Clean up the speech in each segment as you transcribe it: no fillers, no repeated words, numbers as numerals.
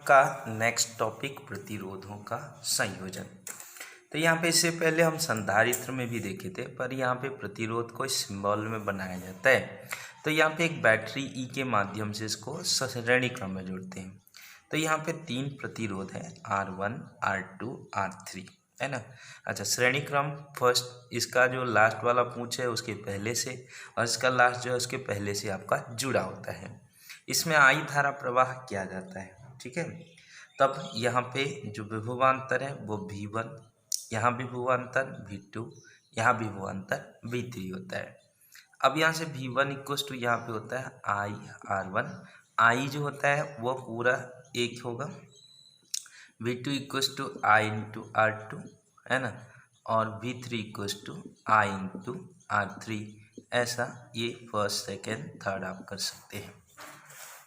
आपका next topic प्रतिरोधों का संयोजन। तो यहाँ पे इससे पहले हम संधारित्र में भी देखे थे, पर यहाँ पे प्रतिरोध को इस सिंबल में बनाया जाता है। तो यहाँ पे एक बैटरी ई के माध्यम से इसको श्रेणी क्रम में जोड़ते हैं। तो यहाँ पे 3 प्रतिरोध है, R1, R2, R3, है ना। अच्छा, श्रेणी क्रम फर्स्ट, इसका जो लास्ट वाला पूंछ है उसके पहले से, और इसका लास्ट जो है उसके पहले से आपका जुड़ा होता है। इसमें आई धारा प्रवाह किया जाता है, ठीक है। तब यहाँ पे जो विभवांतर है वो V1, यहाँ भी विभवांतर V2, यहाँ भी विभवांतर V3 होता है। अब यहाँ से V1 इक्वल टू यहाँ पे होता है I/R1, I जो होता है वो पूरा एक होगा, V2 equal to I into R2, है ना, और V3 equal to I into R3। ऐसा ये फर्स्ट सेकेंड थर्ड आप कर सकते हैं।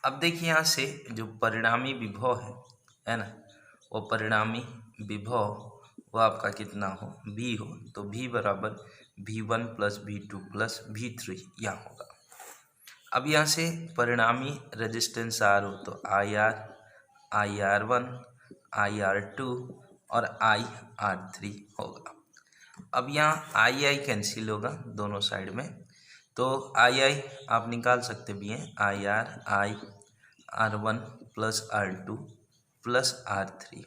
अब देखिए यहाँ से जो परिणामी विभव है ना, वो परिणामी विभव वो आपका कितना हो, V हो, तो V बराबर V1 plus V2 plus V3 यहाँ होगा। अब यहाँ से परिणामी रेजिस्टेंस R हो तो IR, IR1, IR2 और IR3 होगा। अब यहाँ II कैंसिल होगा दोनों साइड में, तो II आप निकाल सकते भी हैं, IR R1 plus R2 plus R3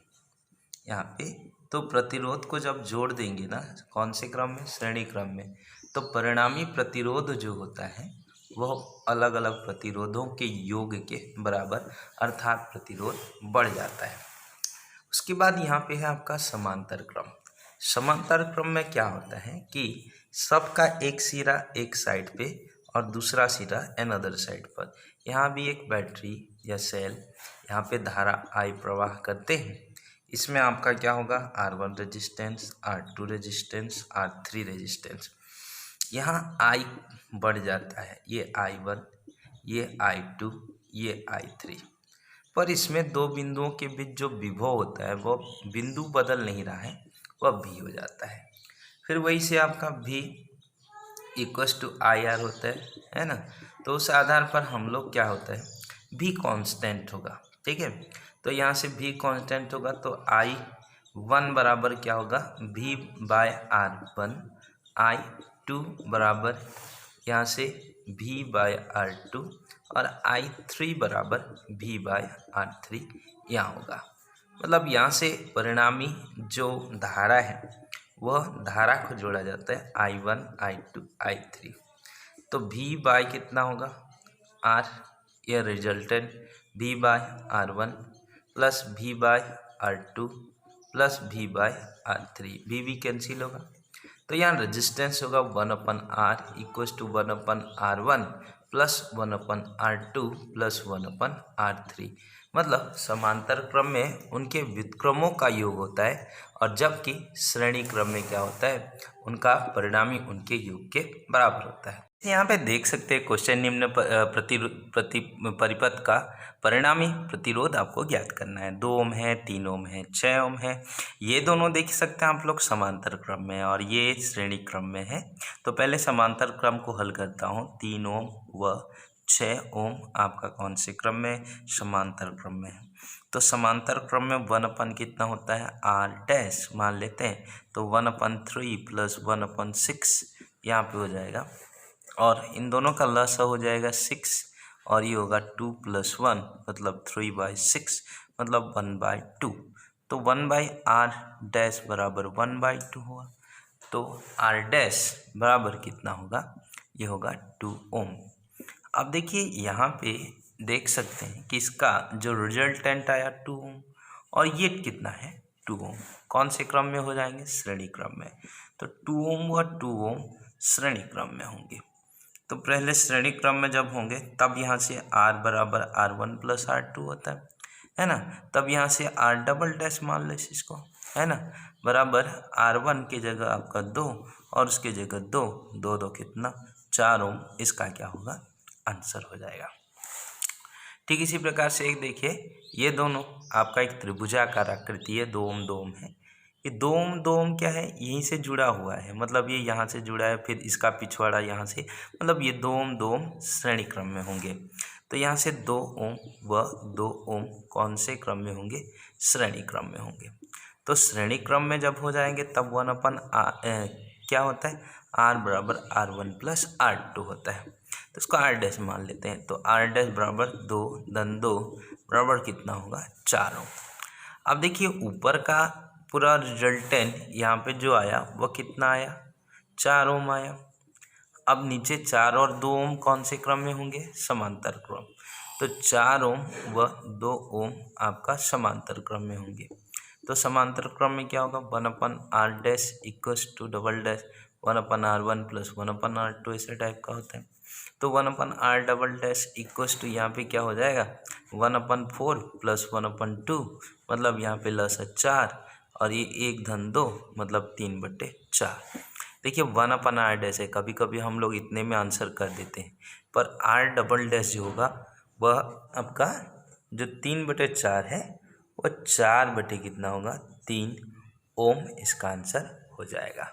यहाँ पे। तो प्रतिरोध को जब जोड़ देंगे ना, कौन से क्रम में, श्रेणी क्रम में, तो परिणामी प्रतिरोध जो होता है वह अलग अलग प्रतिरोधों के योग के बराबर, अर्थात प्रतिरोध बढ़ जाता है। उसके बाद यहाँ पे है आपका समांतर क्रम। समांतर क्रम में क्या होता है कि सबका एक सिरा एक साइड पे और दूसरा सिरा अनदर साइड पर। यहाँ भी एक बैटरी या सेल, यहाँ पे धारा I प्रवाह करते हैं। इसमें आपका क्या होगा, R1 resistance, R2 resistance, R3 resistance. यहाँ I बढ़ जाता है, ये I1, ये I2, ये I3। पर इसमें दो बिंदुओं के बीच जो विभव होता है वो बिंदु बदल नहीं रहा है, वह V हो जाता है। फिर वही से आपका V इक्वस टू IR होता है ना। तो उस आधार पर हम लोग क्या होता है, V कांस्टेंट होगा, ठीक है। तो यहाँ से V कांस्टेंट होगा तो I1 बराबर क्या होगा, V/R1, I2 बराबर यहाँ से V/R2 और I3 बराबर V/R3 यहाँ होगा। मतलब यहाँ से परिणामी जो धारा है वह धारा को जोड़ा जाता है I1, I2, I3। तो V कितना होगा, R, यह resultant V/R1 plus V/R2 plus V/R3, V cancel होगा। तो यहाँ रेजिस्टेंस होगा 1/R equal to 1/R1 plus 1/R2 plus 1/R3। मतलब समांतर क्रम में उनके व्युत्क्रमों का योग होता है, और जबकि श्रेणी क्रम में क्या होता है, उनका परिणामी उनके योग के बराबर होता है। यहाँ पे देख सकते हैं क्वेश्चन, निम्न परिपथ का परिणामी प्रतिरोध आपको ज्ञात करना है। 2 ओम है, 3 ओम है, 6 ओम है। ये दोनों देख सकते हैं आप लोग समांतर क्रम में, और ये श्रेणी क्रम में है। तो पहले समांतर क्रम को हल करता हूँ। 3 ओम व 6 ओम आपका कौन से क्रम में, समांतर क्रम में है। तो समांतर क्रम में 1/, कितना होता है, R' मान लेते हैं। तो 1/3 प्लस 1/6 यहाँ पे हो जाएगा, और इन दोनों का लसा हो जाएगा 6, और ये होगा 2 + 1 मतलब 3/6 मतलब 1/2। तो 1/R' बराबर 1/2 हुआ। तो R' बराबर कितना होगा, ये होगा 2 ओम। अब देखिए यहाँ पे देख सकते हैं कि इसका जो रिजल्टेंट आया 2 ओम, और ये कितना है, 2 ओम। कौन से क्रम में हो जाएंगे, श्रेणी क्रम में। तो 2 ओम व 2 ओम श्रेणी क्रम में होंगे। तो पहले श्रेणी क्रम में जब होंगे तब यहाँ से R बराबर R1 प्लस R2 होता है ना। तब यहाँ से R" मान ले इसको, है ना, बराबर R1 की जगह आपका 2 और उसकी जगह 2, 2 2 कितना, 4 ओम। इसका क्या होगा, आंसर हो जाएगा। ठीक इसी प्रकार से एक देखिए, ये दोनों आपका एक त्रिभुजाकार आकृति है, 2 ओम 2 ओम है। ये दो ओम क्या है, यहीं से जुड़ा हुआ है, मतलब ये यहाँ से जुड़ा है, फिर इसका पिछवाड़ा यहाँ से, मतलब ये दो ओम श्रेणी क्रम में होंगे। तो यहाँ से 2 ओम व 2 ओम कौन से क्रम में होंगे, श्रेणी क्रम में होंगे। तो श्रेणी क्रम में जब हो जाएंगे तब 1/r क्या होता है, R बराबर R1 प्लस R2 होता है। तो इसको R डैश मान लेते हैं। तो R डैश बराबर 2 धन 2 बराबर कितना होगा, 4 ओम। अब देखिए ऊपर का पूरा रिजल्टेंट यहाँ पे जो आया वह कितना आया, 4 ओम आया। अब नीचे 4 और 2 ओम कौन से क्रम में होंगे, समांतर क्रम। तो 4 ओम व 2 ओम आपका समांतर क्रम में होंगे। तो समांतर क्रम में क्या होगा, 1/r dash equals to double dash 1/r1 plus 1/r2 ऐसे टाइप का होता है। तो 1/r double dash equals to यहाँ पे क्या हो जाएगा, 1/4 प्लस 1/2, मतलब यहाँ पे लसा 4 और ये 1 धन 2 मतलब 3/4। देखिए 1/r डैश है, कभी कभी हम लोग इतने में आंसर कर देते हैं, पर r डबल डैश जो होगा वह आपका जो 3/4 है वह 4 कितना होगा, 3 ओम इसका आंसर हो जाएगा।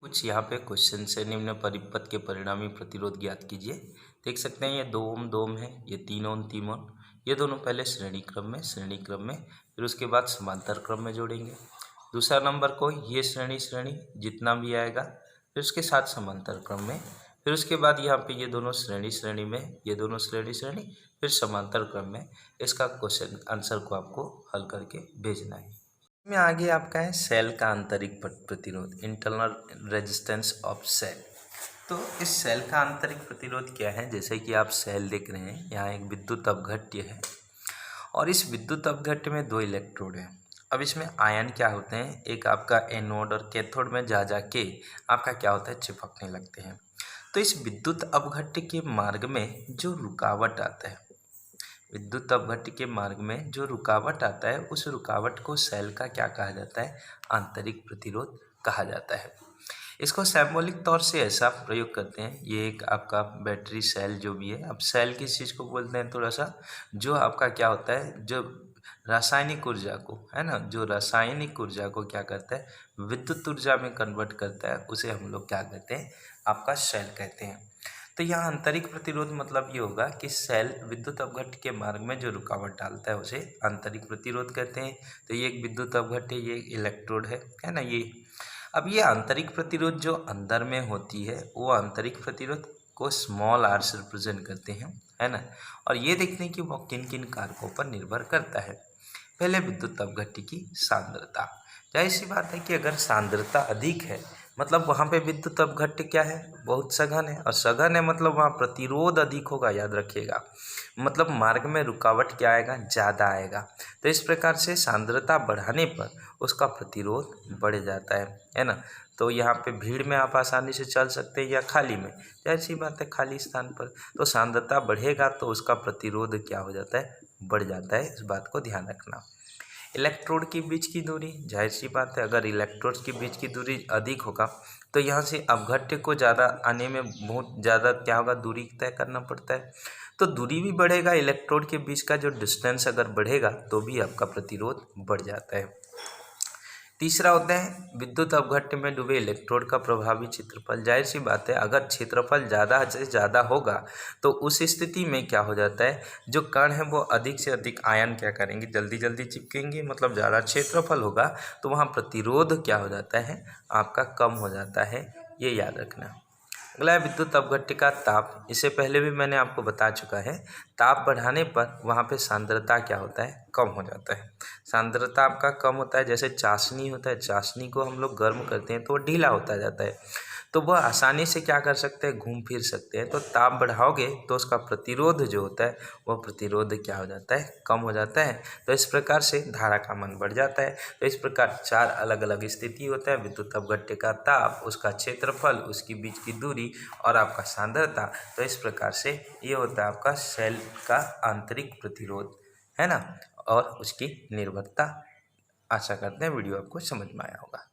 कुछ यहाँ पे क्वेश्चन से निम्न परिपथ के परिणामी प्रतिरोध ज्ञात कीजिए। देख सकते हैं ये 2 ओम है, ये 3 ओम, ये दोनों पहले श्रेणी क्रम में, फिर उसके बाद समांतर क्रम में जोड़ेंगे। दूसरा नंबर को ये श्रेणी जितना भी आएगा, फिर उसके साथ समांतर क्रम में, फिर उसके बाद यहाँ पे ये दोनों श्रेणी में, ये दोनों श्रेणी, फिर समांतर क्रम में। इसका क्वेश्चन आंसर को आपको हल करके भेजना है। में आगे आपका है सेल का आंतरिक प्रतिरोध, इंटरनल रेजिस्टेंस ऑफ सेल। तो इस सेल का आंतरिक प्रतिरोध क्या है, जैसे कि आप सेल देख रहे हैं, यहाँ एक विद्युत अपघट्य है और इस विद्युत अपघट्य में 2 इलेक्ट्रोड हैं। अब इसमें आयन क्या होते हैं, एक आपका एनोड और कैथोड में जा के आपका क्या होता है, चिपकने लगते हैं। तो इस विद्युत अपघट्य के मार्ग में जो रुकावट आता है, विद्युत अपघट्य के मार्ग में जो रुकावट आता है, उस रुकावट को सेल का क्या कहा जाता है, आंतरिक प्रतिरोध कहा जाता है। इसको सिंबॉलिक तौर से ऐसा प्रयोग करते हैं, ये एक आपका बैटरी सेल जो भी है, अब सेल किस चीज़ को बोलते हैं, थोड़ा सा जो आपका क्या होता है, जो रासायनिक ऊर्जा को है ना, जो रासायनिक ऊर्जा को क्या करता है, विद्युत ऊर्जा में कन्वर्ट करता है, उसे हम लोग क्या कहते हैं, आपका सेल कहते हैं। तो यहाँ आंतरिक प्रतिरोध मतलब ये होगा कि सेल विद्युत अपघट्य के मार्ग में जो रुकावट डालता है उसे आंतरिक प्रतिरोध कहते हैं। तो ये एक विद्युत अपघट्य, ये इलेक्ट्रोड है ना ये। अब ये आंतरिक प्रतिरोध जो अंदर में होती है, वो आंतरिक प्रतिरोध को स्मॉल r से रिप्रेजेंट करते हैं, है ना। और ये देखते हैं कि वो किन किन कारकों पर निर्भर करता है। पहले विद्युत अपघट्य की सांद्रता, जाहिर सी बात है कि अगर सांद्रता अधिक है मतलब वहाँ पे विद्युत अपघट्य क्या है, बहुत सघन है, और सघन है मतलब वहाँ प्रतिरोध अधिक होगा, याद रखिएगा। मतलब मार्ग में रुकावट क्या आएगा, ज़्यादा आएगा। तो इस प्रकार से सांद्रता बढ़ाने पर उसका प्रतिरोध बढ़ जाता है ना। तो यहाँ पे भीड़ में आप आसानी से चल सकते हैं या खाली में, जाहिर सी बात है खाली स्थान पर, तो सांद्रता बढ़ेगा तो उसका प्रतिरोध क्या हो जाता है, बढ़ जाता है। इस बात को ध्यान रखना। इलेक्ट्रोड के बीच की दूरी, जाहिर सी बात है अगर इलेक्ट्रोड के बीच की दूरी अधिक होगा तो यहाँ से अपघट्य को ज़्यादा आने में बहुत ज़्यादा क्या होगा, दूरी तय करना पड़ता है। तो दूरी भी बढ़ेगा, इलेक्ट्रोड के बीच का जो डिस्टेंस अगर बढ़ेगा तो भी आपका प्रतिरोध बढ़ जाता है। तीसरा होता है विद्युत अपघट्य में डूबे इलेक्ट्रोड का प्रभावी क्षेत्रफल। जाहिर सी बात है अगर क्षेत्रफल ज़्यादा से ज़्यादा होगा तो उस स्थिति में क्या हो जाता है, जो कण है वो अधिक से अधिक आयन क्या करेंगे, जल्दी जल्दी चिपकेंगे, मतलब ज़्यादा क्षेत्रफल होगा तो वहाँ प्रतिरोध क्या हो जाता है, आपका कम हो जाता है, ये याद रखना। अगला है विद्युत अपघट्य का ताप। इससे पहले भी मैंने आपको बता चुका है, ताप बढ़ाने पर वहाँ पे सांद्रता क्या होता है, कम हो जाता है। सांद्रता आपका कम होता है, जैसे चाशनी होता है, चाशनी को हम लोग गर्म करते हैं तो वो ढीला होता जाता है, तो वह आसानी से क्या कर सकते हैं, घूम फिर सकते हैं। तो ताप बढ़ाओगे तो उसका प्रतिरोध जो होता है वह प्रतिरोध क्या हो जाता है, कम हो जाता है। तो इस प्रकार से धारा का मान बढ़ जाता है। तो इस प्रकार 4 अलग अलग स्थिति होता है, विद्युत अपघट्य का ताप, उसका क्षेत्रफल, उसकी बीच की दूरी और आपका सांद्रता। तो इस प्रकार से ये होता है आपका सेल का आंतरिक प्रतिरोध, है ना, और उसकी निर्भरता। आशा करते हैं वीडियो आपको समझ में आया होगा।